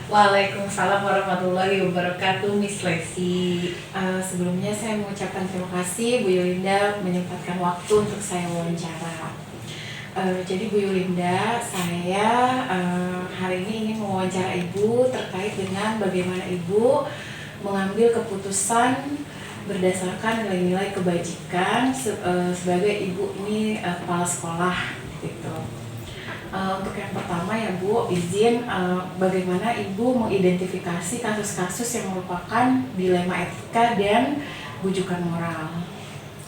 Waalaikumsalam warahmatullahi wabarakatuh, Miss Lesi. Sebelumnya saya mengucapkan terima kasih Bu Yulinda menyempatkan waktu untuk saya wawancara. Jadi Bu Yulinda, saya hari ini ingin mewawancara Ibu terkait dengan bagaimana Ibu mengambil keputusan berdasarkan nilai-nilai kebajikan sebagai Ibu ini kepala sekolah gitu. Untuk yang pertama ya Bu, izin bagaimana Ibu mengidentifikasi kasus-kasus yang merupakan dilema etika dan bujukan moral.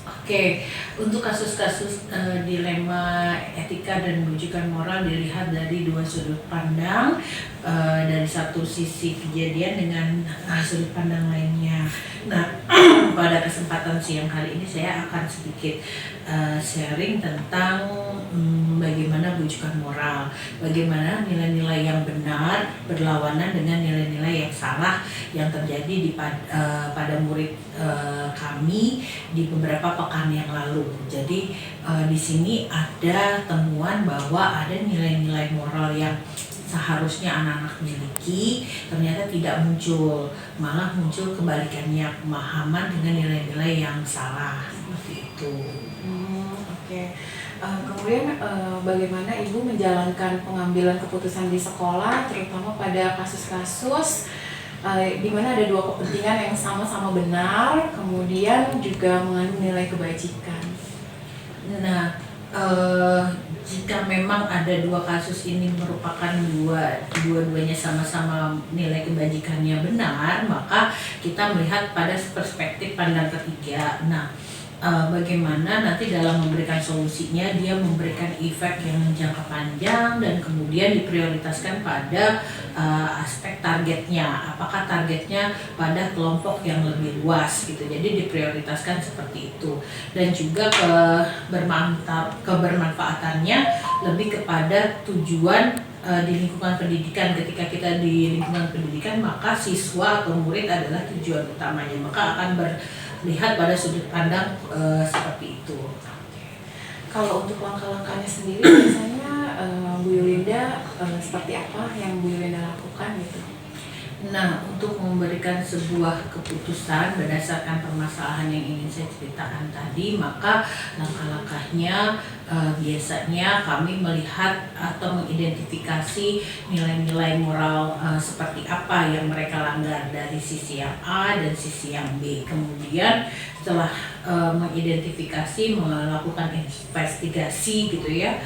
Oke, untuk kasus-kasus dilema etika dan bujukan moral dilihat dari dua sudut pandang, dari satu sisi kejadian dengan sudut pandang lainnya. Nah, pada kesempatan siang hari ini saya akan sedikit sharing tentang bagaimana bujukan moral, bagaimana nilai-nilai yang benar berlawanan dengan nilai-nilai yang salah yang terjadi pada murid kami di beberapa pekan yang lalu. Jadi di sini ada temuan bahwa ada nilai-nilai moral yang seharusnya anak-anak miliki ternyata tidak muncul, malah muncul kebalikannya, pemahaman dengan nilai-nilai yang salah seperti itu. Oke. Kemudian bagaimana Ibu menjalankan pengambilan keputusan di sekolah, terutama pada kasus-kasus di mana ada dua kepentingan yang sama-sama benar, kemudian juga mengandung nilai kebajikan. Nah, jika memang ada dua kasus ini merupakan dua-duanya sama-sama nilai kebajikannya benar, maka kita melihat pada perspektif pandang ketiga. Nah, bagaimana nanti dalam memberikan solusinya dia memberikan efek yang jangka panjang dan kemudian diprioritaskan pada aspek targetnya, apakah targetnya pada kelompok yang lebih luas gitu, jadi diprioritaskan seperti itu. Dan juga kebermanfaatannya lebih kepada tujuan di lingkungan pendidikan. Ketika kita di lingkungan pendidikan, maka siswa atau murid adalah tujuan utamanya, maka akan lihat pada sudut pandang seperti itu. Kalau untuk langkah-langkahnya sendiri biasanya Bu Yulinda seperti apa yang Bu Yulinda lakukan gitu? Nah, untuk memberikan sebuah keputusan berdasarkan permasalahan yang ingin saya ceritakan tadi, maka langkah-langkahnya biasanya kami melihat atau mengidentifikasi nilai-nilai moral seperti apa yang mereka langgar dari sisi yang A dan sisi yang B. Kemudian setelah mengidentifikasi, melakukan investigasi gitu ya,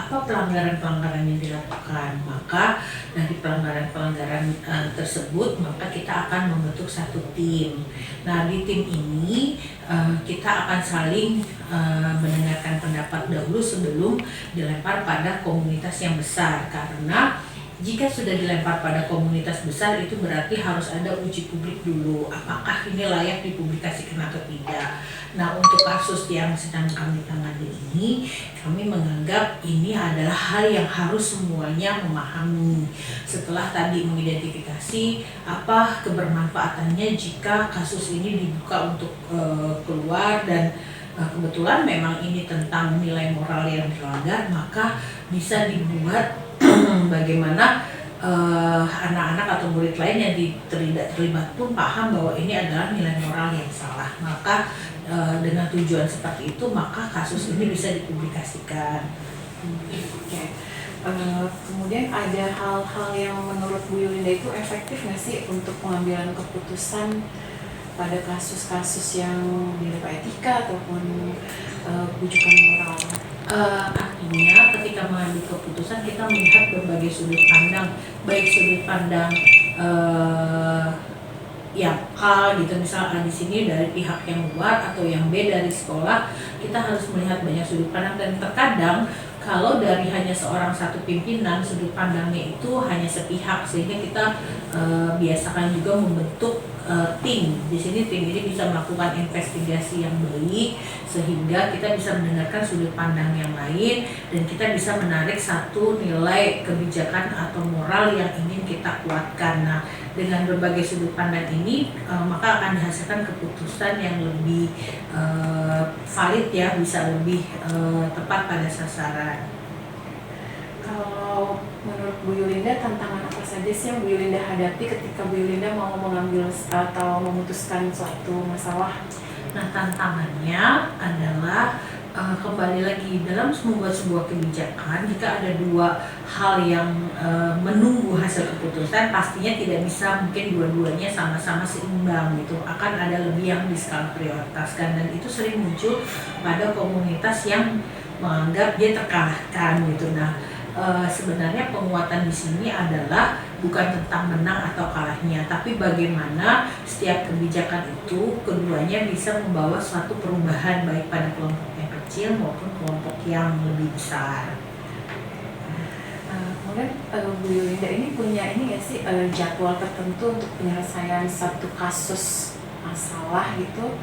apa pelanggaran-pelanggaran yang dilakukan, maka dari pelanggaran-pelanggaran tersebut maka kita akan membentuk satu tim. Nah, di tim ini kita akan saling mendengarkan pendapat dahulu sebelum dilempar pada komunitas yang besar, karena jika sudah dilempar pada komunitas besar itu berarti harus ada uji publik dulu, apakah ini layak dipublikasikan atau tidak. Nah, untuk kasus yang sedang kami tangani ini, kami menganggap ini adalah hal yang harus semuanya memahami. Setelah tadi mengidentifikasi apa kebermanfaatannya jika kasus ini dibuka untuk keluar, dan kebetulan memang ini tentang nilai moral yang dilanggar, maka bisa dibuat bagaimana anak-anak atau murid lain yang terlibat pun paham bahwa ini adalah nilai moral yang salah. Maka dengan tujuan seperti itu, maka kasus ini bisa dipublikasikan. Oke. Kemudian ada hal-hal yang menurut Bu Yulinda itu efektif nggak sih untuk pengambilan keputusan pada kasus-kasus yang dilema etika ataupun bujukan moral? Artinya ketika mengambil keputusan kita melihat berbagai sudut pandang, baik sudut pandang yang A gitu, misalnya di sini dari pihak yang luar atau yang B dari sekolah, kita harus melihat banyak sudut pandang. Dan terkadang kalau dari hanya seorang satu pimpinan, sudut pandangnya itu hanya sepihak, sehingga kita biasakan juga membentuk tim. Di sini tim ini bisa melakukan investigasi yang baik sehingga kita bisa mendengarkan sudut pandang yang lain dan kita bisa menarik satu nilai kebijakan atau moral yang ingin kita kuatkan. Nah, dengan berbagai sudut pandang ini maka akan dihasilkan keputusan yang lebih valid ya, bisa lebih tepat pada sasaran. Kalau menurut Bu Yulinda tantangan apa saja sih yang Bu Yulinda hadapi ketika Bu Yulinda mau mengambil atau memutuskan suatu masalah? Nah, tantangannya adalah kembali lagi dalam membuat sebuah kebijakan, jika ada dua hal yang menunggu hasil keputusan, pastinya tidak bisa mungkin dua-duanya sama-sama seimbang gitu. Akan ada lebih yang diskala prioritaskan, dan itu sering muncul pada komunitas yang menganggap dia terkalahkan gitu. Nah, sebenarnya penguatan di sini adalah bukan tentang menang atau kalahnya, tapi bagaimana setiap kebijakan itu keduanya bisa membawa suatu perubahan baik pada kelompok yang kecil maupun kelompok yang lebih besar. Kemudian Bu Yulinda ini punya nggak sih jadwal tertentu untuk penyelesaian satu kasus masalah gitu?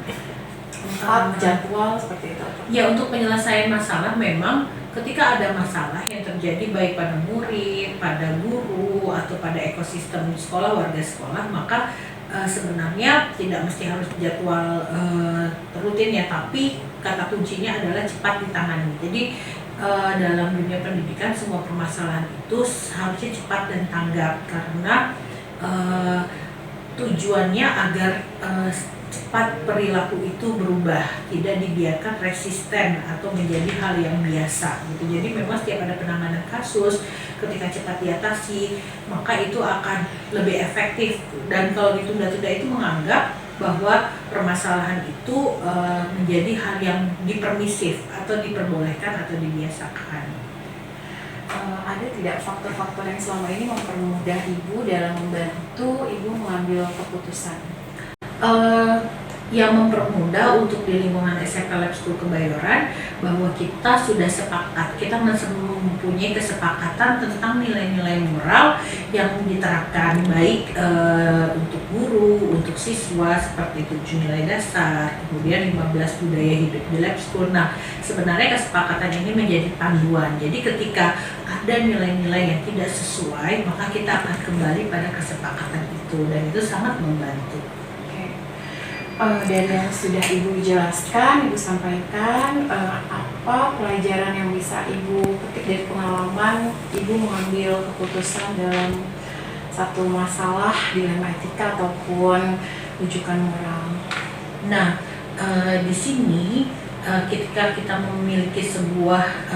Jadwal seperti itu? Ya, untuk penyelesaian masalah memang ketika ada masalah yang terjadi baik pada murid, pada guru, atau pada ekosistem sekolah, warga sekolah, maka sebenarnya tidak mesti harus jadwal rutin ya, tapi kata kuncinya adalah cepat ditangani. Jadi dalam dunia pendidikan semua permasalahan itu harusnya cepat dan tanggap, karena tujuannya agar cepat perilaku itu berubah, tidak dibiarkan resisten atau menjadi hal yang biasa gitu. Jadi memang setiap ada penanganan kasus, ketika cepat diatasi, maka itu akan lebih efektif. Dan kalau ditunda-tunda itu menganggap bahwa permasalahan itu menjadi hal yang dipermisif atau diperbolehkan atau dibiasakan. Ada tidak faktor-faktor yang selama ini mempermudah Ibu dalam membantu Ibu mengambil keputusan? Yang mempermudah untuk di lingkungan SMK Lab School Kebayoran, bahwa kita sudah sepakat, kita mempunyai kesepakatan tentang nilai-nilai moral yang diterapkan baik untuk guru, untuk siswa, seperti 7 nilai dasar, kemudian 15 budaya hidup di Lab School. Nah, sebenarnya kesepakatan ini menjadi panduan. Jadi ketika ada nilai-nilai yang tidak sesuai, maka kita akan kembali pada kesepakatan itu, dan itu sangat membantu. Dari yang sudah Ibu jelaskan, Ibu sampaikan, apa pelajaran yang bisa Ibu petik dari pengalaman Ibu mengambil keputusan dalam satu masalah, dilema etika ataupun rujukan moral? Nah, di sini ketika kita memiliki sebuah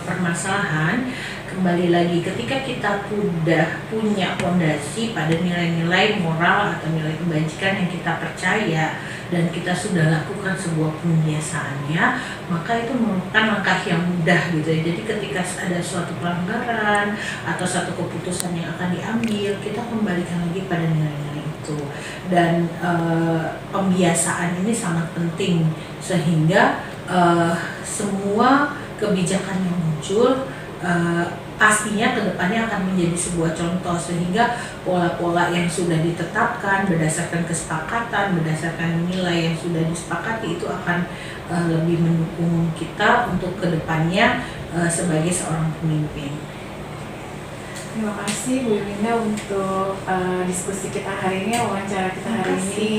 permasalahan, kembali lagi ketika kita sudah punya fondasi pada nilai-nilai moral atau nilai kebajikan yang kita percaya, dan kita sudah lakukan sebuah pembiasaannya, maka itu merupakan langkah yang mudah gitu ya. Jadi ketika ada suatu pelanggaran atau satu keputusan yang akan diambil, kita kembalikan lagi pada nilai-nilai itu. Dan pembiasaan ini sangat penting, sehingga semua kebijakan yang muncul pastinya kedepannya akan menjadi sebuah contoh, sehingga pola-pola yang sudah ditetapkan berdasarkan kesepakatan, berdasarkan nilai yang sudah disepakati, itu akan lebih mendukung kita untuk kedepannya sebagai seorang pemimpin. Terima kasih Bu Yulinda untuk diskusi kita hari ini, wawancara kita hari ini.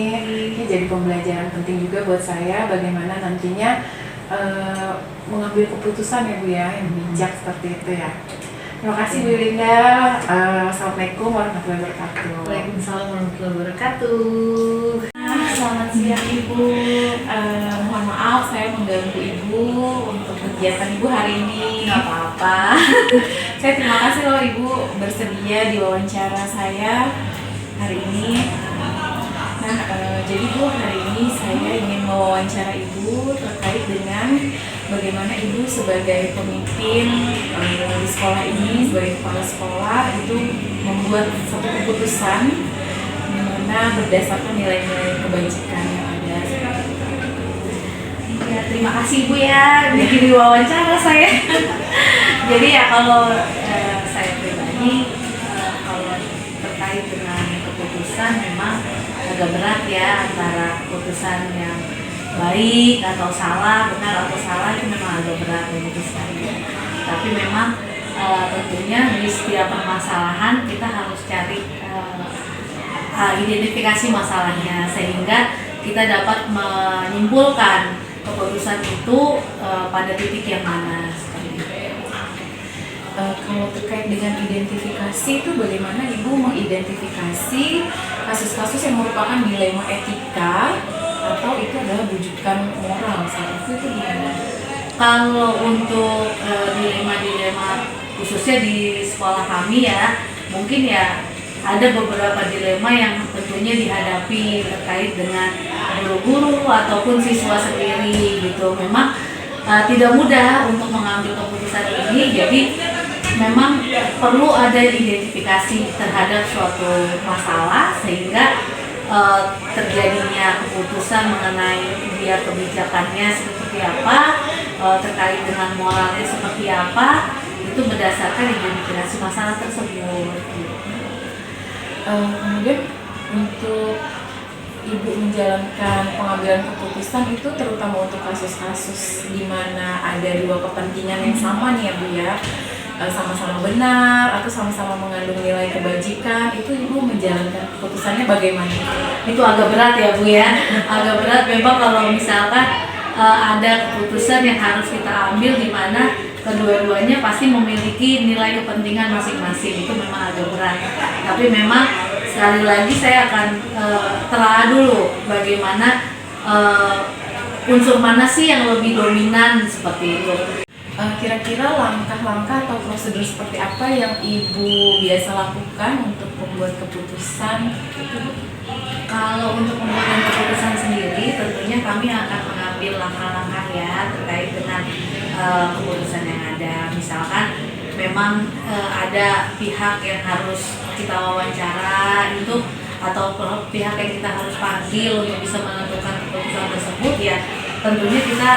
Ini jadi pembelajaran penting juga buat saya, bagaimana nantinya mengambil keputusan ya Bu ya, yang bijak seperti itu ya. Terima kasih Bu Yulinda. Assalamualaikum warahmatullahi wabarakatuh. Waalaikumsalam warahmatullahi wabarakatuh. Selamat siang Ibu. Mohon maaf saya mengganggu Ibu untuk kegiatan Ibu hari ini. Nggak apa-apa. Saya terima kasih loh Ibu bersedia di wawancara saya hari ini. Nah, jadi Bu, hari ini saya ingin mewawancara Ibu terkait dengan bagaimana Ibu sebagai pemimpin di sekolah ini, sebagai kepala sekolah itu membuat satu keputusan di mana berdasarkan nilai-nilai kebajikan yang ada. Ya, terima kasih Bu ya bikin wawancara saya. Jadi ya kalau saya pribadi kalau terkait dengan keputusan memang agak berat ya, antara keputusan yang baik atau salah, benar atau salah itu memang agak berat memutuskan. Tapi memang tentunya di setiap permasalahan kita harus cari identifikasi masalahnya, sehingga kita dapat menyimpulkan keputusan itu pada titik yang mana. Kalau terkait dengan identifikasi itu bagaimana Ibu mengidentifikasi kasus-kasus yang merupakan dilema etika atau itu adalah bujukan moral saat itu gimana? Kalau untuk dilema-dilema khususnya di sekolah kami ya, mungkin ya ada beberapa dilema yang tentunya dihadapi terkait dengan guru-guru ataupun siswa sendiri gitu. Memang tidak mudah untuk mengambil keputusan ini, jadi memang perlu ada identifikasi terhadap suatu masalah sehingga terjadinya keputusan mengenai dia kebijakannya seperti apa, terkait dengan moralnya seperti apa, itu berdasarkan identifikasi masalah tersebut. Kemudian untuk Ibu menjalankan pengambilan keputusan itu terutama untuk kasus-kasus di mana ada dua kepentingan yang sama nih ya Bu ya, sama-sama benar atau sama-sama mengandung nilai kebajikan, itu Ibu menjalankan keputusannya bagaimana? Itu agak berat ya Bu ya, agak berat memang kalau misalkan ada keputusan yang harus kita ambil di mana kedua-duanya pasti memiliki nilai kepentingan masing-masing, itu memang agak berat. Tapi memang sekali lagi saya akan telah dulu bagaimana unsur mana sih yang lebih dominan seperti itu. Kira-kira langkah-langkah atau prosedur seperti apa yang Ibu biasa lakukan untuk membuat keputusan? Kalau untuk pembuatan keputusan sendiri, tentunya kami akan mengambil langkah-langkah ya terkait dengan keputusan yang ada. Misalkan memang ada pihak yang harus kita wawancara itu atau pihak yang kita harus panggil untuk bisa menentukan keputusan tersebut, ya tentunya kita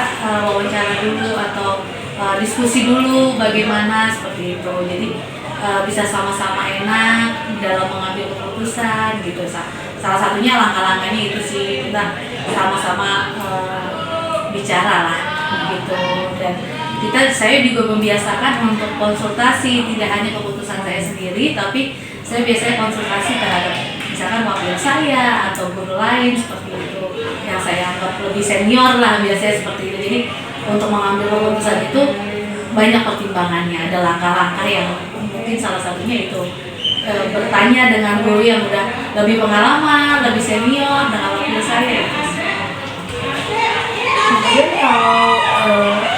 wawancara dulu atau diskusi dulu bagaimana seperti itu. Jadi bisa sama-sama enak dalam mengambil keputusan gitu. Salah satunya langkah-langkahnya itu sih, kita sama-sama bicara lah gitu. Dan saya juga membiasakan untuk konsultasi, tidak hanya keputusan saya sendiri, tapi saya biasanya konsultasi terhadap misalkan wakil saya atau guru lain seperti itu yang saya anggap lebih senior lah, biasanya seperti itu. Jadi untuk mengambil keputusan itu banyak pertimbangannya, ada langkah-langkah yang mungkin salah satunya itu bertanya dengan guru yang udah lebih pengalaman, lebih senior dengan wakil saya. Kemudian kalau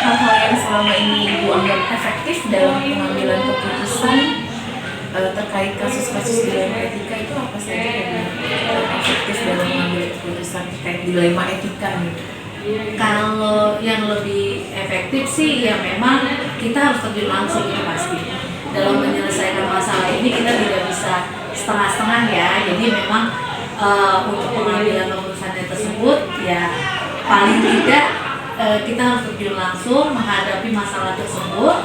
hal-hal yang selama ini Ibu anggap efektif dalam pengambilan keputusan terkait kasus-kasus dilema etika itu apa saja yang efektif dalam mengambil keputusan terkait dilema etika nih? Kalau yang lebih efektif sih ya memang kita harus terjun langsung, itu pasti. Dalam menyelesaikan masalah ini kita tidak bisa setengah-setengah ya. Jadi memang untuk pengambilan keputusannya tersebut ya paling tidak kita harus terjun langsung menghadapi masalah tersebut,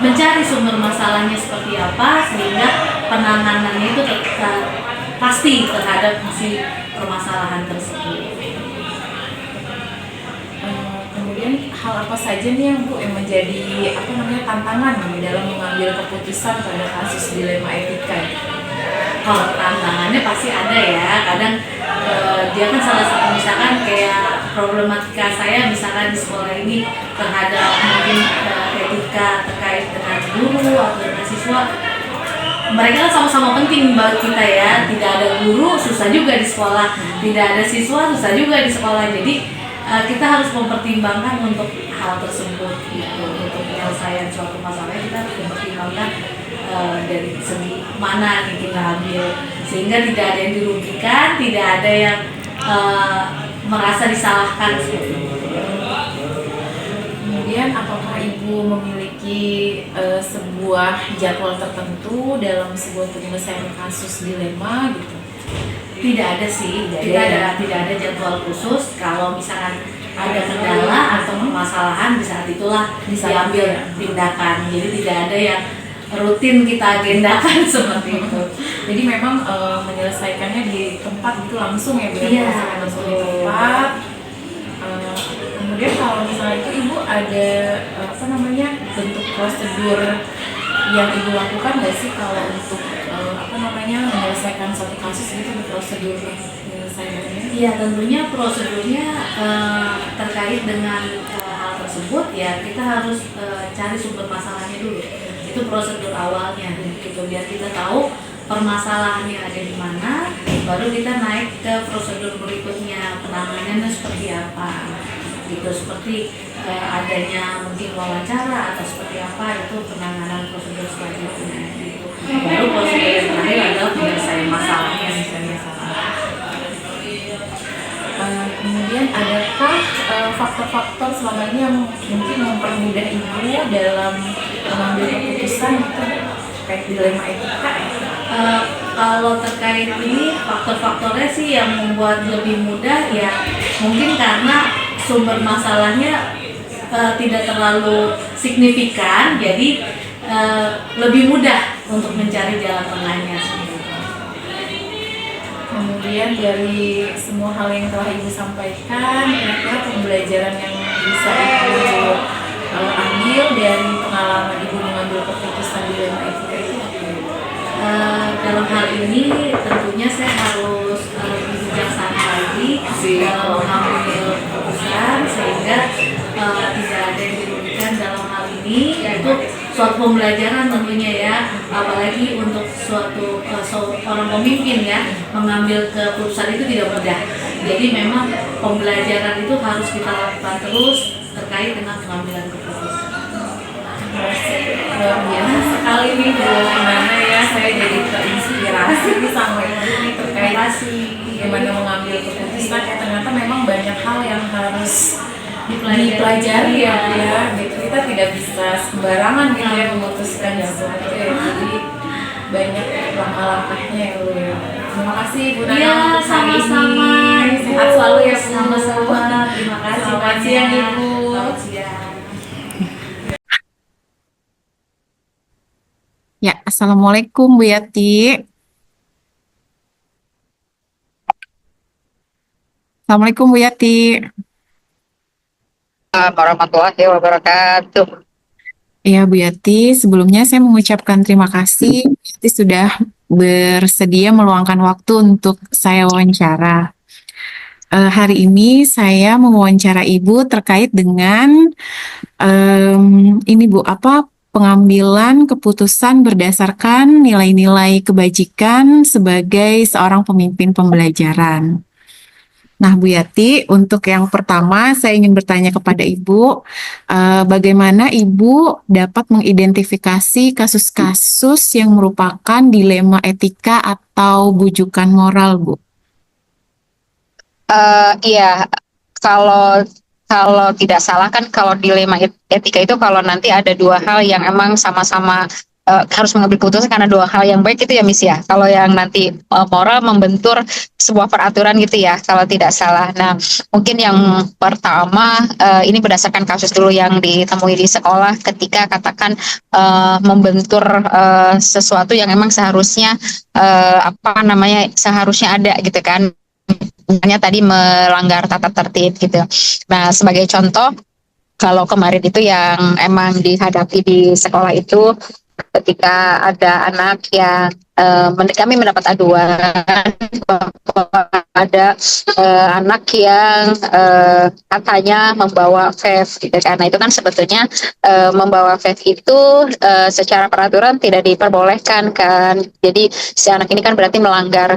mencari sumber masalahnya seperti apa sehingga penanganannya itu pasti terhadap si permasalahan tersebut. Kemudian hal apa saja nih yang Bu yang menjadi tantangan dalam mengambil keputusan pada kasus dilema etika? Kalau tantangannya pasti ada ya. Kadang dia kan salah satu, misalkan kayak problematika saya misalkan di sekolah ini terhadap mungkin etika terkait dengan guru atau dengan siswa. Mereka kan sama-sama penting buat kita ya. Tidak ada guru susah juga di sekolah, tidak ada siswa susah juga di sekolah. Jadi kita harus mempertimbangkan untuk hal tersebut gitu. Untuk penyelesaian suatu masalah kita harus mempertimbangkan dari segi mana yang kita ambil sehingga tidak ada yang dirugikan, tidak ada yang merasa disalahkan seperti itu. Kemudian apakah Ibu memiliki sebuah jadwal tertentu dalam sebuah penyelesaian kasus dilema gitu? Tidak ada sih, tidak ada jadwal khusus. Kalau misalkan ada kendala atau permasalahan di saat itulah diambil tindakan. Jadi tidak ada yang rutin kita agendakan seperti itu. Jadi memang menyelesaikannya di tempat itu langsung ya, Iya, langsung di tempat. Kemudian kalau misalnya itu Ibu ada bentuk prosedur yang Ibu lakukan nggak sih kalau untuk menyelesaikan suatu kasus gitu, prosedur penyelesaiannya? Iya, tentunya prosedurnya terkait dengan hal tersebut tersebut, ya kita harus cari sumber masalahnya dulu. Itu prosedur awalnya gitu, biar kita tahu permasalahannya ada di mana, baru kita naik ke prosedur berikutnya, penanganannya seperti apa gitu, seperti adanya mungkin wawancara atau seperti apa, itu penanganan prosedur selanjutnya gitu. Baru prosedur yang terakhir adalah penyelesaian masalahnya misalnya. Kemudian adakah faktor-faktor selama ini yang mungkin mempermudah ibu dalam mengambil keputusan gitu terkait dilema etika? Kalau terkait ini faktor-faktornya sih yang membuat lebih mudah ya mungkin karena sumber masalahnya tidak terlalu signifikan, jadi lebih mudah untuk mencari jalan tengahnya. Kemudian dari semua hal yang telah ibu sampaikan, kira-kira pembelajaran yang bisa ibu ambil dari pengalaman ibu mengambil keputusan dilema etika itu apa? Dalam hal ini tentunya saya harus lebih bijaksana lagi dalam mengambil keputusan sehingga tidak ada yang dirugikan dalam hal ini, yaitu suatu pembelajaran tentunya ya, apalagi untuk suatu seorang pemimpin ya, mengambil keputusan itu tidak mudah. Jadi memang pembelajaran itu harus kita lakukan terus terkait dengan pengambilan keputusan. Luar biasa sekali nih bagaimana ya, saya jadi terinspirasi nih sama ibu nih terkait bagaimana mengambil keputusan. Ya ternyata memang banyak hal yang harus dipelajari ya Bu ya, gitu. Kita tidak bisa sembarangan gitu ya memutuskan sesuatu ya, jadi banyak langkah-langkahnya ya Bu ya. Terima kasih Bu Nana Ya, untuk hari sama-sama. ini. Sehat selalu ya Bu. Sama-sama. Terima kasih. Selamat siang Ibu. Selamat siang. Ya, Assalamualaikum Bu Yati. Assalamualaikum Bu Yati. Warahmatullahi wabarakatuh. Ya Bu Yati, sebelumnya saya mengucapkan terima kasih Bu Yati sudah bersedia meluangkan waktu untuk saya wawancara. Hari ini saya mewawancara Ibu terkait dengan ini Bu, pengambilan keputusan berdasarkan nilai-nilai kebajikan sebagai seorang pemimpin pembelajaran. Nah, Bu Yati, untuk yang pertama saya ingin bertanya kepada Ibu, bagaimana Ibu dapat mengidentifikasi kasus-kasus yang merupakan dilema etika atau bujukan moral, Bu? Iya, kalau kalau tidak salah kan kalau dilema etika itu kalau nanti ada dua hal yang emang sama-sama harus mengambil keputusan karena dua hal yang baik itu ya Miss ya. Kalau yang nanti moral membentur sebuah peraturan gitu ya, kalau tidak salah. Nah, mungkin yang pertama ini berdasarkan kasus dulu yang ditemui di sekolah ketika katakan membentur sesuatu yang emang seharusnya seharusnya ada gitu kan. Misalnya tadi melanggar tata tertib gitu. Nah, sebagai contoh, kalau kemarin itu yang emang dihadapi di sekolah itu ketika ada anak yang kami mendapat aduan bahwa ada anak yang katanya membawa vape gitu kan. Nah, itu kan sebetulnya membawa vape itu secara peraturan tidak diperbolehkan kan. Jadi si anak ini kan berarti melanggar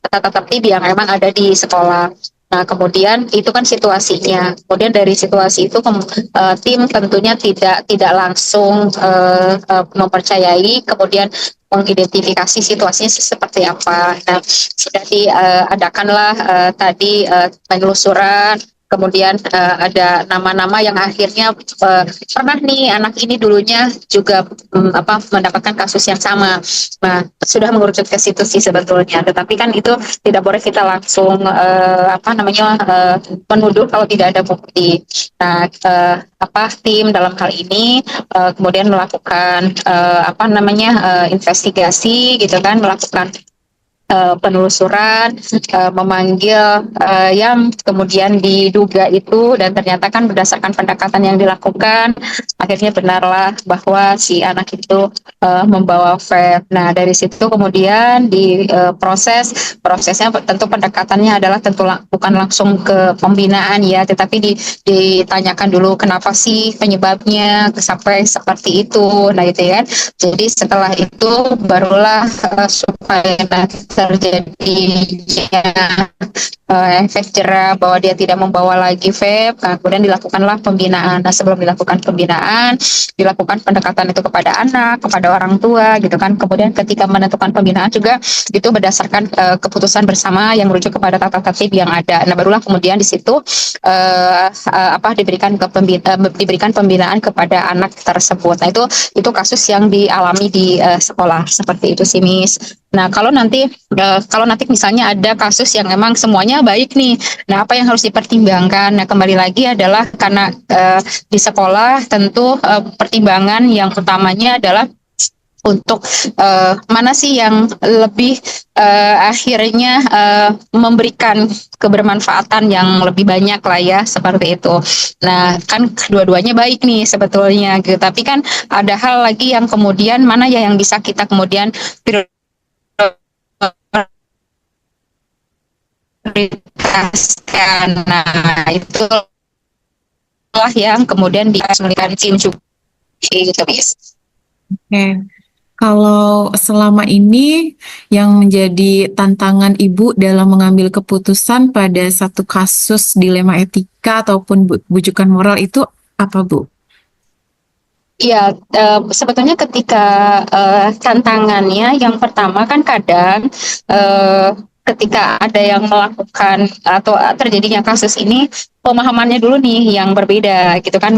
tata tertib yang memang ada di sekolah. Nah, kemudian itu kan situasinya. Kemudian dari situasi itu tim tentunya tidak langsung mempercayai, kemudian mengidentifikasi situasinya seperti apa. Nah, sudah diadakanlah tadi penelusuran. Kemudian ada nama-nama yang akhirnya pernah nih anak ini dulunya juga mendapatkan kasus yang sama. Nah, sudah mengerucut ke situ sih sebetulnya. Tetapi kan itu tidak boleh kita langsung menuduh kalau tidak ada bukti. Nah, tim dalam hal ini kemudian melakukan investigasi gitu kan, melakukan penelusuran, memanggil yang kemudian diduga itu, dan ternyata kan berdasarkan pendekatan yang dilakukan akhirnya benarlah bahwa si anak itu membawa vape. Nah, dari situ kemudian di prosesnya tentu pendekatannya adalah tentu bukan langsung ke pembinaan ya, tetapi ditanyakan dulu kenapa sih penyebabnya sampai seperti itu. Nah, itu ya. Jadi setelah itu barulah supaya nanti terjadinya efek jerah bahwa dia tidak membawa lagi vape, kemudian dilakukanlah pembinaan. Nah, sebelum dilakukan pembinaan, dilakukan pendekatan itu kepada anak, kepada orang tua, gitu kan. Kemudian ketika menentukan pembinaan juga itu berdasarkan keputusan bersama yang merujuk kepada tata tertib yang ada. Nah, barulah kemudian di situ diberikan pembinaan kepada anak tersebut. Nah, itu kasus yang dialami di sekolah seperti itu sih, Miss. Nah, kalau nanti misalnya ada kasus yang memang semuanya baik nih, nah apa yang harus dipertimbangkan? Nah, kembali lagi adalah karena di sekolah tentu pertimbangan yang utamanya adalah untuk mana sih yang lebih akhirnya memberikan kebermanfaatan yang lebih banyak lah ya, seperti itu. Nah, kan dua-duanya baik nih sebetulnya gitu, tapi kan ada hal lagi yang kemudian mana ya yang bisa kita kemudian prioritaskan. Nah, itulah yang kemudian dikasihkan tim juga gitu, Miss. Oke. Kalau selama ini yang menjadi tantangan Ibu dalam mengambil keputusan pada satu kasus dilema etika ataupun bujukan moral itu apa, Bu? Ya, sebetulnya ketika tantangannya yang pertama kan kadang ketika ada yang melakukan atau terjadinya kasus ini, pemahamannya dulu nih yang berbeda gitu kan,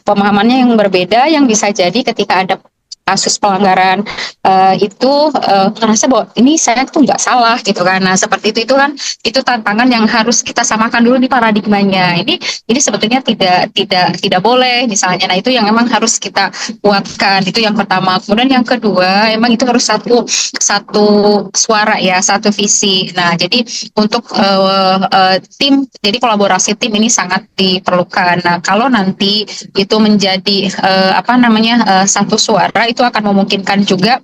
pemahamannya yang berbeda yang bisa jadi ketika ada kasus pelanggaran itu ngerasa bahwa ini saya tuh nggak salah gitu kan. Nah, seperti itu kan itu tantangan yang harus kita samakan dulu nih paradigmanya. Ini sebetulnya tidak boleh misalnya. Nah, itu yang memang harus kita kuatkan. Itu yang pertama. Kemudian yang kedua, emang itu harus satu suara ya, satu visi. Nah, jadi untuk tim, jadi kolaborasi tim ini sangat diperlukan. Nah, kalau nanti itu menjadi satu suara, itu akan memungkinkan juga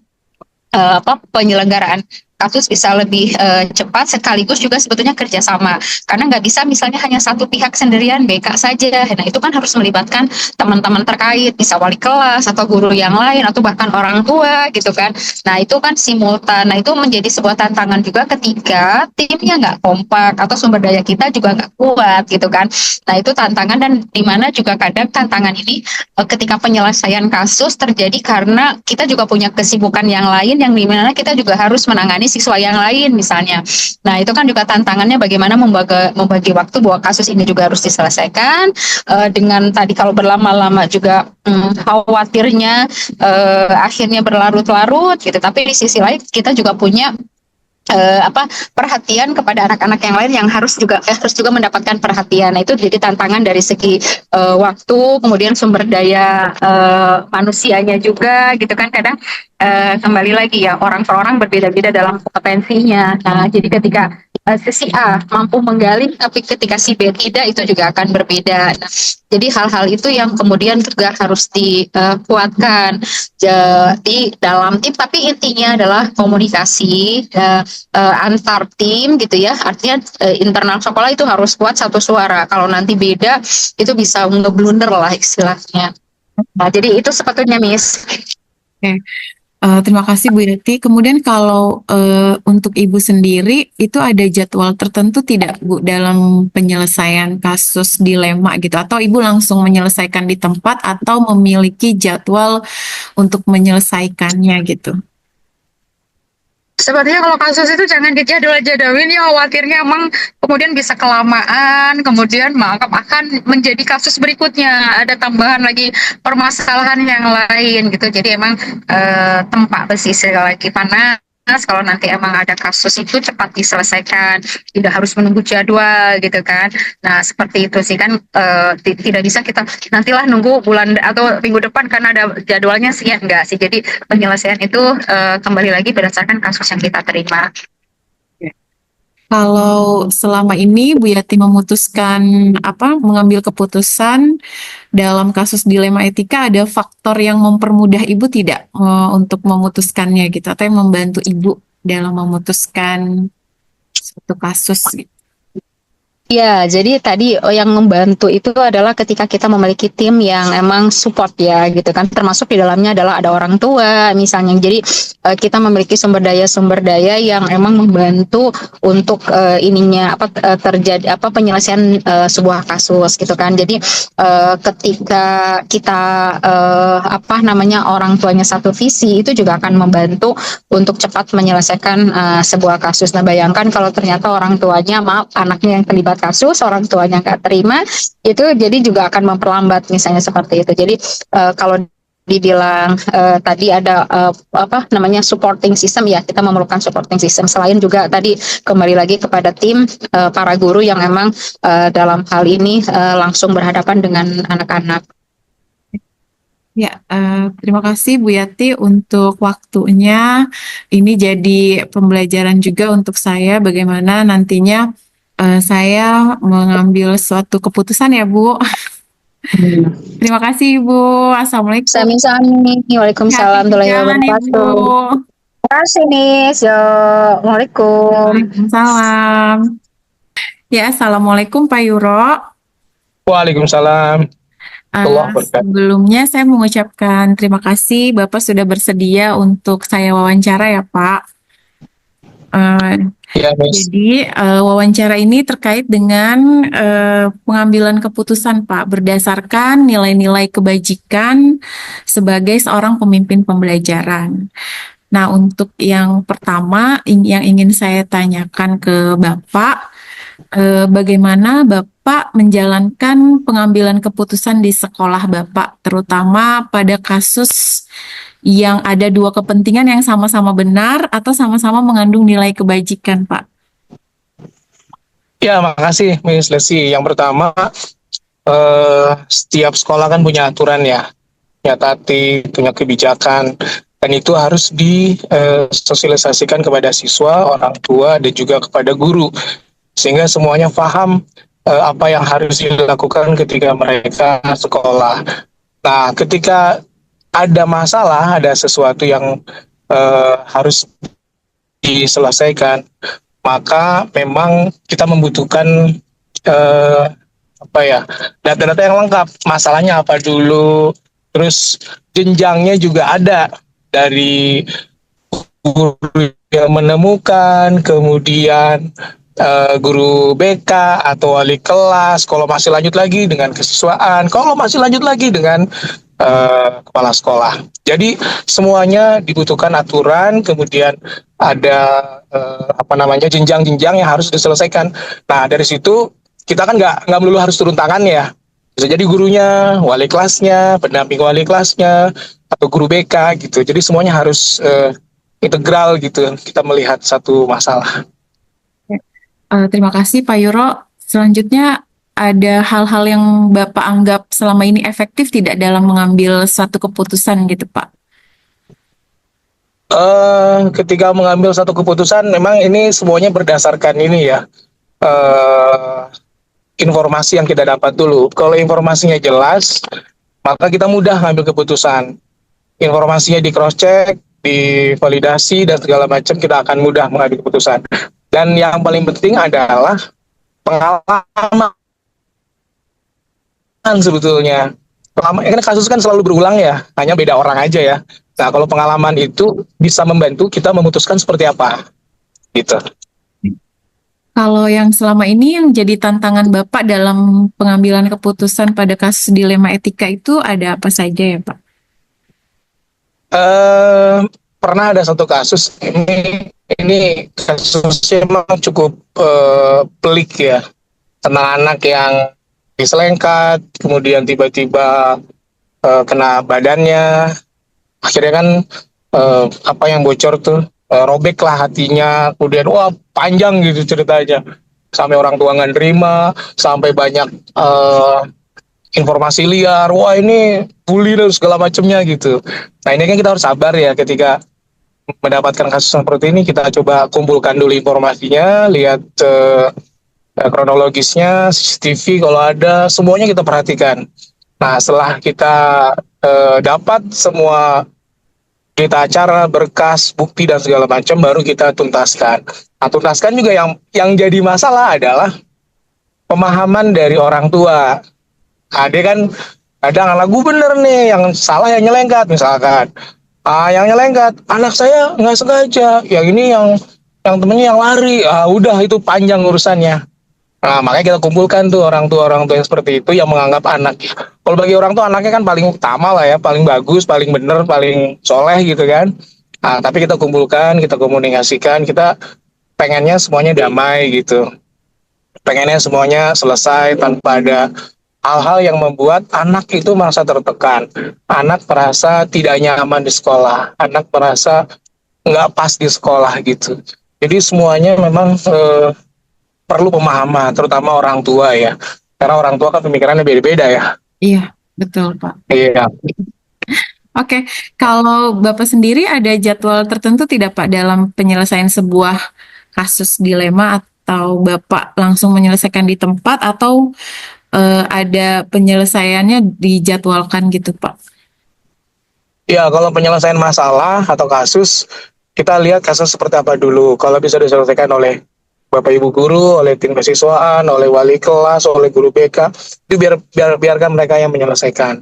penyelenggaraan kasus bisa lebih cepat, sekaligus juga sebetulnya kerjasama, karena nggak bisa misalnya hanya satu pihak sendirian BK saja. Nah, itu kan harus melibatkan teman-teman terkait, bisa wali kelas atau guru yang lain atau bahkan orang tua gitu kan. Nah, itu kan simultan. Nah, itu menjadi sebuah tantangan juga ketika timnya nggak kompak atau sumber daya kita juga nggak kuat gitu kan. Nah, itu tantangan, dan dimana juga kadang tantangan ini ketika penyelesaian kasus terjadi karena kita juga punya kesibukan yang lain, yang dimana kita juga harus menangani siswa yang lain misalnya. Nah, itu kan juga tantangannya bagaimana membagi waktu bahwa kasus ini juga harus diselesaikan dengan tadi kalau berlama-lama juga khawatirnya akhirnya berlarut-larut gitu. Tapi di sisi lain kita juga punya perhatian kepada anak-anak yang lain yang harus juga mendapatkan perhatian. Nah, itu jadi tantangan dari segi waktu, kemudian sumber daya manusianya juga gitu kan. Kadang kembali lagi ya, orang per orang berbeda-beda dalam kompetensinya. Nah, jadi ketika si A mampu menggali, tapi ketika si B tidak, itu juga akan berbeda. Nah, jadi hal-hal itu yang kemudian juga harus dikuatkan di dalam tim, tapi intinya adalah komunikasi antar tim gitu ya. Artinya internal sekolah itu harus kuat satu suara. Kalau nanti beda, itu bisa ngeblunder lah istilahnya. Nah, jadi itu sebetulnya, Miss. Oke. Terima kasih Bu Yati. Kemudian kalau untuk Ibu sendiri itu ada jadwal tertentu tidak Bu dalam penyelesaian kasus dilema gitu, atau Ibu langsung menyelesaikan di tempat atau memiliki jadwal untuk menyelesaikannya gitu? Sepertinya kalau kasus itu jangan dijadwal-jadwalin ya, khawatirnya emang kemudian bisa kelamaan, kemudian akan menjadi kasus berikutnya, ada tambahan lagi permasalahan yang lain gitu. Jadi emang tempat pesisir lagi panas. Kalau nanti emang ada kasus itu cepat diselesaikan, tidak harus menunggu jadwal gitu kan. Nah, seperti itu sih kan, tidak bisa kita nantilah nunggu bulan atau minggu depan karena ada jadwalnya sih, ya enggak sih. Jadi penyelesaian itu kembali lagi berdasarkan kasus yang kita terima. Kalau selama ini Bu Yati memutuskan mengambil keputusan dalam kasus dilema etika, ada faktor yang mempermudah Ibu tidak untuk memutuskannya gitu, atau yang membantu Ibu dalam memutuskan suatu kasus gitu? Ya, jadi tadi yang membantu itu adalah ketika kita memiliki tim yang emang support ya gitu kan, termasuk di dalamnya adalah ada orang tua misalnya. Jadi kita memiliki sumber daya yang emang membantu untuk terjadi penyelesaian sebuah kasus gitu kan. Jadi ketika kita orang tuanya satu visi, itu juga akan membantu untuk cepat menyelesaikan sebuah kasus. Nah, bayangkan kalau ternyata orang tuanya, maaf, anaknya yang terlibat kasus, orang tuanya nggak terima, itu jadi juga akan memperlambat misalnya seperti itu. Jadi kalau dibilang tadi ada supporting system, ya kita memerlukan supporting system. Selain juga tadi kembali lagi kepada tim para guru yang emang dalam hal ini langsung berhadapan dengan anak-anak. Ya, terima kasih Bu Yati untuk waktunya. Ini jadi pembelajaran juga untuk saya bagaimana nantinya saya mengambil suatu keputusan ya Bu. Terima kasih Ibu. Assalamualaikum. Sami-sami. Waalaikumsalam Hati-hati di warahmatullahi jalan Ibu. wabarakatuh. Terima kasih nih. Assalamualaikum. Waalaikumsalam. Ya, Assalamualaikum Pak Yuro. Waalaikumsalam. Allah berkati. Sebelumnya saya mengucapkan terima kasih Bapak sudah bersedia untuk saya wawancara ya Pak. Ya, Miss. Jadi wawancara ini terkait dengan pengambilan keputusan Pak berdasarkan nilai-nilai kebajikan sebagai seorang pemimpin pembelajaran. Nah, untuk yang pertama yang ingin saya tanyakan ke Bapak, bagaimana Bapak menjalankan pengambilan keputusan di sekolah Bapak, terutama pada kasus yang ada dua kepentingan yang sama-sama benar atau sama-sama mengandung nilai kebajikan, Pak? Ya, makasih Miss Lesi. Yang pertama, setiap sekolah kan punya aturan ya, punya tatip, punya kebijakan, dan itu harus disosialisasikan kepada siswa, orang tua, dan juga kepada guru, sehingga semuanya paham apa yang harus dilakukan ketika mereka sekolah. Nah, ketika ada masalah, ada sesuatu yang harus diselesaikan, maka memang kita membutuhkan data-data yang lengkap. Masalahnya apa dulu, terus jenjangnya juga ada dari guru yang menemukan, kemudian guru BK atau wali kelas, kalau masih lanjut lagi dengan kesiswaan, kalau masih lanjut lagi dengan kepala sekolah. Jadi semuanya dibutuhkan aturan, kemudian ada jenjang-jenjang yang harus diselesaikan. Nah, dari situ kita kan nggak melulu harus turun tangan ya. Bisa jadi gurunya, wali kelasnya, pendamping wali kelasnya, atau guru BK gitu. Jadi semuanya harus integral gitu. Kita melihat satu masalah. Terima kasih Pak Yuro. Selanjutnya, ada hal-hal yang Bapak anggap selama ini efektif tidak dalam mengambil suatu keputusan gitu Pak? Ketika mengambil satu keputusan, memang ini semuanya berdasarkan ini ya, informasi yang kita dapat dulu. Kalau informasinya jelas, maka kita mudah ngambil keputusan. Informasinya di cross check, divalidasi dan segala macam, kita akan mudah mengambil keputusan. Dan yang paling penting adalah pengalaman sebetulnya. Karena kasus kan selalu berulang ya, hanya beda orang aja ya. Nah, kalau pengalaman itu bisa membantu kita memutuskan seperti apa, gitu. Kalau yang selama ini yang jadi tantangan Bapak dalam pengambilan keputusan pada kasus dilema etika itu ada apa saja ya Pak? Pernah ada satu kasus, ini kasusnya memang cukup pelik ya, tentang anak yang diselengkat, kemudian tiba-tiba kena badannya, akhirnya kan apa yang bocor tuh, robek lah hatinya, kemudian wah panjang gitu ceritanya, sampai orang tua nggak nerima, sampai banyak informasi liar, wah ini bully dan segala macamnya gitu. Nah, ini kan kita harus sabar ya ketika mendapatkan kasus seperti ini, kita coba kumpulkan dulu informasinya, lihat kronologisnya, CCTV kalau ada, semuanya kita perhatikan. Nah, setelah kita dapat semua berita acara, berkas, bukti dan segala macam, baru kita tuntaskan. Nah, tuntaskan juga yang jadi masalah adalah pemahaman dari orang tua. Nah, dia kan kadang anak gue bener nih, yang salah yang nyelengkat misalkan. Yang nyelengkat anak saya nggak sengaja, yang ini yang temennya yang lari. Udah itu panjang urusannya. Nah, makanya kita kumpulkan tuh orang tua yang seperti itu yang menganggap anak. Kalau bagi orang tua anaknya kan paling utama lah ya, paling bagus, paling bener, paling soleh gitu kan. Nah, tapi kita kumpulkan, kita komunikasikan, kita pengennya semuanya damai gitu. Pengennya semuanya selesai tanpa ada hal-hal yang membuat anak itu merasa tertekan. Anak merasa tidak nyaman di sekolah. Anak merasa nggak pas di sekolah gitu. Jadi semuanya memang perlu pemahaman, terutama orang tua ya. Karena orang tua kan pemikirannya beda-beda ya. Iya, betul Pak. Iya. Oke, kalau Bapak sendiri ada jadwal tertentu tidak Pak dalam penyelesaian sebuah kasus dilema, atau Bapak langsung menyelesaikan di tempat, atau ada penyelesaiannya dijadwalkan gitu Pak? Ya, kalau penyelesaian masalah atau kasus, kita lihat kasus seperti apa dulu. Kalau bisa diselesaikan oleh Bapak Ibu guru, oleh tim kesiswaan, oleh wali kelas, oleh guru BK, itu biarkan mereka yang menyelesaikan.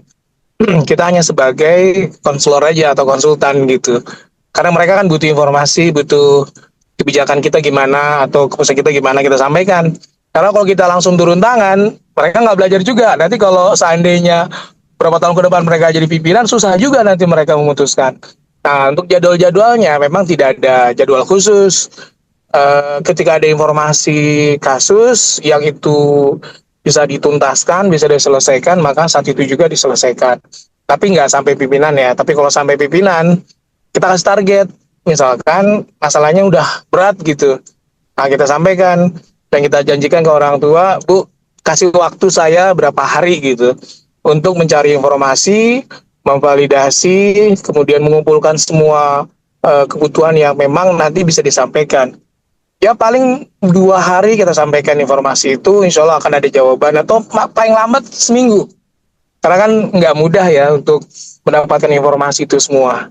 Kita hanya sebagai konselor aja atau konsultan gitu. Karena mereka kan butuh informasi, butuh kebijakan kita gimana atau keputusan kita gimana kita sampaikan. Karena kalau kita langsung turun tangan, mereka nggak belajar juga. Nanti kalau seandainya berapa tahun ke depan mereka jadi pimpinan, susah juga nanti mereka memutuskan. Nah, untuk jadwal-jadwalnya memang tidak ada jadwal khusus. Ketika ada informasi kasus yang itu bisa dituntaskan, bisa diselesaikan, maka saat itu juga diselesaikan. Tapi nggak sampai pimpinan ya. Tapi kalau sampai pimpinan, kita kasih target. Misalkan masalahnya udah berat gitu. Nah, kita sampaikan dan kita janjikan ke orang tua, Bu, kasih waktu saya berapa hari gitu untuk mencari informasi, memvalidasi, kemudian mengumpulkan semua kebutuhan yang memang nanti bisa disampaikan. Ya paling 2 hari kita sampaikan informasi itu, insya Allah akan ada jawaban, atau paling lambat seminggu. Karena kan nggak mudah ya untuk mendapatkan informasi itu semua.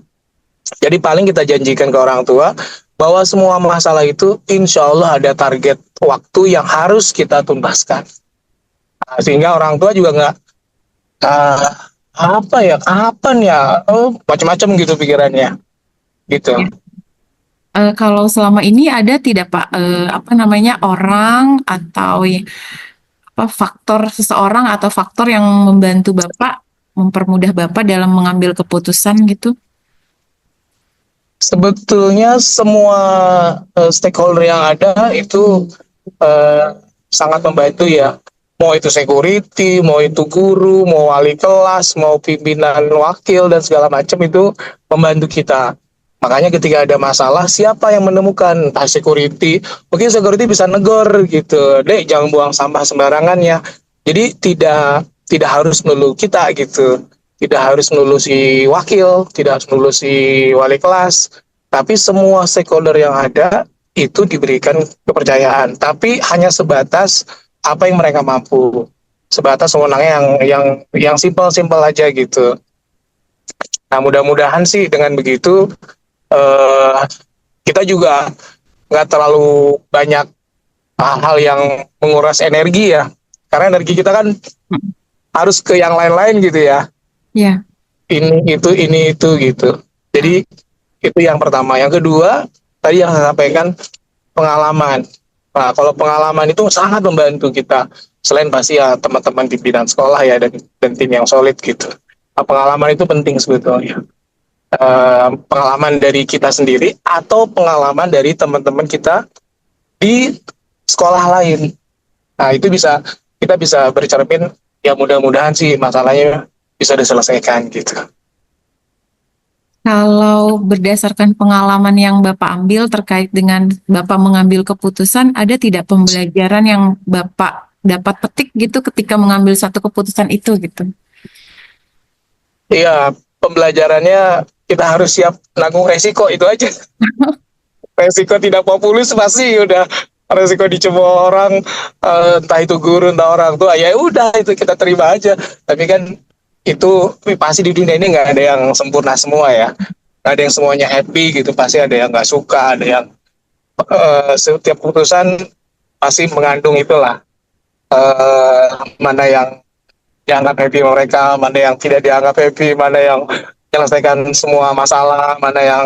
Jadi paling kita janjikan ke orang tua bahwa semua masalah itu insya Allah ada target waktu yang harus kita tuntaskan. Nah, sehingga orang tua juga nggak apa ya, kapan ya, macam-macam gitu pikirannya, gitu. Kalau selama ini ada tidak Pak, orang atau faktor seseorang atau faktor yang membantu Bapak, mempermudah Bapak dalam mengambil keputusan gitu? Sebetulnya semua stakeholder yang ada itu sangat membantu ya. Mau itu security, mau itu guru, mau wali kelas, mau pimpinan wakil dan segala macam itu membantu kita. Makanya ketika ada masalah, siapa yang menemukan? Entah security, mungkin security bisa negor gitu. Dek, jangan buang sampah sembarangan ya. Jadi tidak harus melulu kita gitu. Tidak harus melulu si wakil, tidak harus melulu si wali kelas. Tapi semua stakeholder yang ada itu diberikan kepercayaan. Tapi hanya sebatas apa yang mereka mampu. Sebatas wewenangnya yang simpel-simpel aja gitu. Nah, mudah-mudahan sih dengan begitu kita juga nggak terlalu banyak hal-hal yang menguras energi ya, karena energi kita kan harus ke yang lain-lain gitu ya. Ya. Ini itu gitu. Jadi itu yang pertama. Yang kedua tadi yang saya sampaikan, pengalaman. Nah, kalau pengalaman itu sangat membantu kita, selain pasti ya teman-teman pimpinan sekolah ya dan tim yang solid gitu. Nah, pengalaman itu penting sebetulnya. Pengalaman dari kita sendiri atau pengalaman dari teman-teman kita di sekolah lain. Nah, itu kita bisa bercermin, ya mudah-mudahan sih masalahnya bisa diselesaikan gitu. Kalau berdasarkan pengalaman yang Bapak ambil terkait dengan Bapak mengambil keputusan, ada tidak pembelajaran yang Bapak dapat petik gitu ketika mengambil satu keputusan itu gitu? Iya, pembelajarannya kita harus siap nanggung resiko itu aja. Resiko tidak populis pasti udah, resiko dicemooh orang, entah itu guru entah orang tua, ya udah itu kita terima aja. Tapi kan itu pasti di dunia ini nggak ada yang sempurna semua ya, nggak ada yang semuanya happy gitu, pasti ada yang nggak suka, ada yang setiap keputusan pasti mengandung itulah, mana yang dianggap happy mereka, mana yang tidak dianggap happy, mana yang menyelesaikan semua masalah, mana yang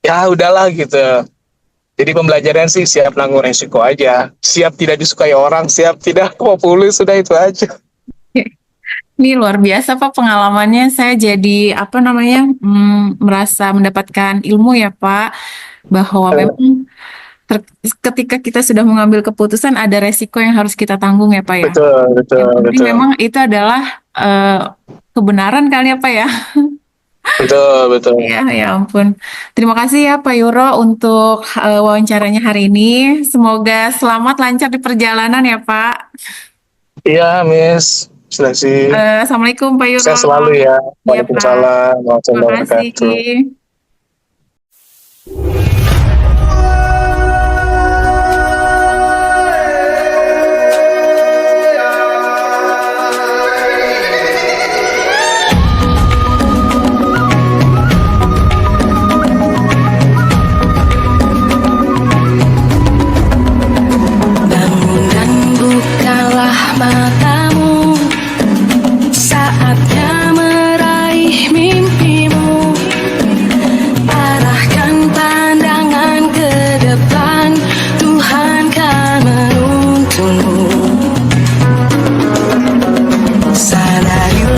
ya udahlah gitu. Jadi pembelajaran sih siap nanggung resiko aja, siap tidak disukai orang, siap tidak populis, sudah itu aja. Ini luar biasa Pak pengalamannya. Saya jadi apa namanya merasa mendapatkan ilmu ya Pak, bahwa memang ketika kita sudah mengambil keputusan ada resiko yang harus kita tanggung ya Pak ya. Betul, betul, Yang penting betul. memang itu adalah kebenaran kali ya Pak ya. Betul, betul. Ya, ya ampun. Terima kasih ya Pak Yuro untuk wawancaranya hari ini. Semoga selamat lancar di perjalanan ya Pak. Iya, Miss. Selesai. Assalamualaikum Pak Yuro. Saya selalu ya. Iya Pak. Waalaikumsalam. Terima Warahmatullahi wabarakatuh. kasih.